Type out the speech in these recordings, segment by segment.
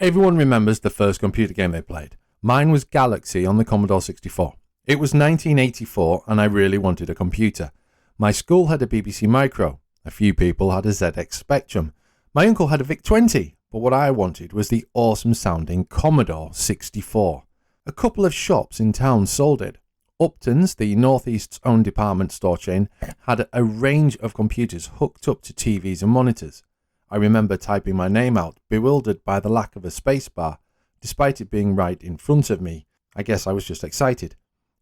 Everyone remembers the first computer game they played. Mine was Galaxy on the Commodore 64. It was 1984 and I really wanted a computer. My school had a BBC Micro. A few people had a ZX Spectrum. My uncle had a VIC-20, but what I wanted was the awesome sounding Commodore 64. A couple of shops in town sold it. Upton's, the Northeast's own department store chain, had a range of computers hooked up to TVs and monitors. I remember typing my name out, bewildered by the lack of a spacebar, despite it being right in front of me. I guess I was just excited.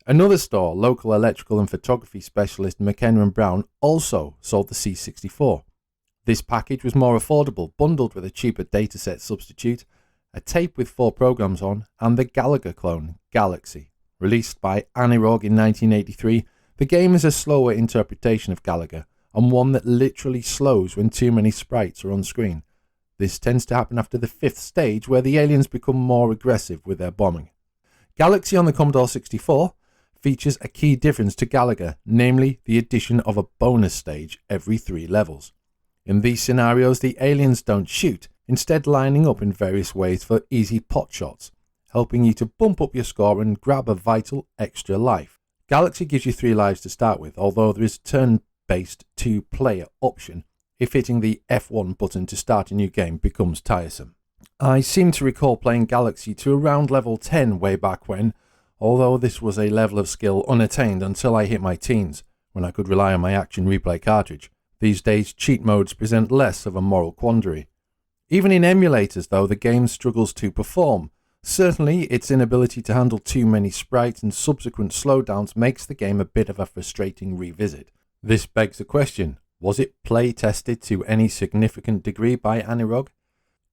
Another store, local electrical and photography specialist McKenna & Brown, also sold the C64. This package was more affordable, bundled with a cheaper dataset substitute, a tape with 4 programs on, and the Gallagher clone, Galaxy. Released by Anirog in 1983, the game is a slower interpretation of Gallagher, and one that literally slows when too many sprites are on screen. This tends to happen after the 5th stage, where the aliens become more aggressive with their bombing. Galaxy on the Commodore 64 features a key difference to Gallagher, namely the addition of a bonus stage every 3 levels. In these scenarios, the aliens don't shoot, instead lining up in various ways for easy pot shots, helping you to bump up your score and grab a vital extra life. Galaxy gives you 3 lives to start with, although there is a turn-based 2-player option if hitting the F1 button to start a new game becomes tiresome. I seem to recall playing Galaxy to around level 10 way back when, although this was a level of skill unattained until I hit my teens, when I could rely on my Action Replay cartridge. These days, cheat modes present less of a moral quandary. Even in emulators, though, the game struggles to perform. Certainly, its inability to handle too many sprites and subsequent slowdowns makes the game a bit of a frustrating revisit. This begs the question, was it play-tested to any significant degree by Anirog?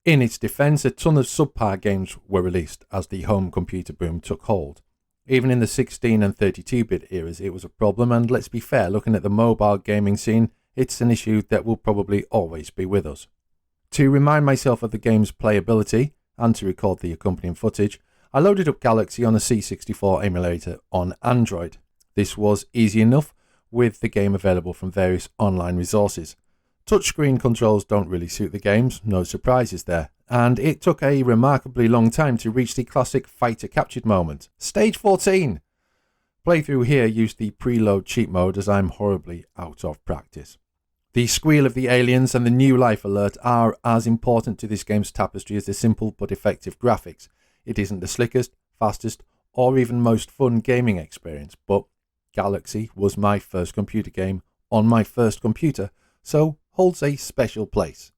In its defense, a ton of subpar games were released as the home computer boom took hold. Even in the 16 and 32-bit eras, it was a problem, and let's be fair, looking at the mobile gaming scene, it's an issue that will probably always be with us. To remind myself of the game's playability, and to record the accompanying footage, I loaded up Galaxy on a C64 emulator on Android. This was easy enough, with the game available from various online resources. Touchscreen controls don't really suit the games, no surprises there, and it took a remarkably long time to reach the classic fighter captured moment. Stage 14! Playthrough here used the preload cheat mode as I'm horribly out of practice. The squeal of the aliens and the new life alert are as important to this game's tapestry as the simple but effective graphics. It isn't the slickest, fastest, or even most fun gaming experience, but Galaxy was my first computer game on my first computer, so holds a special place.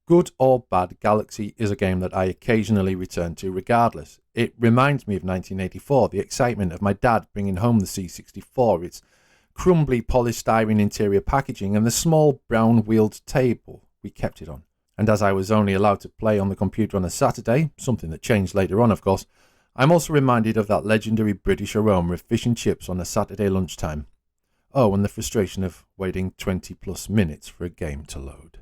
Good or bad, Galaxy is a game that I occasionally return to regardless. It reminds me of 1984, the excitement of my dad bringing home the C64, its crumbly polystyrene interior packaging and the small brown wheeled table we kept it on. And as I was only allowed to play on the computer on a Saturday, something that changed later on of course, I'm also reminded of that legendary British aroma of fish and chips on a Saturday lunchtime. Oh, and the frustration of waiting 20+ minutes for a game to load.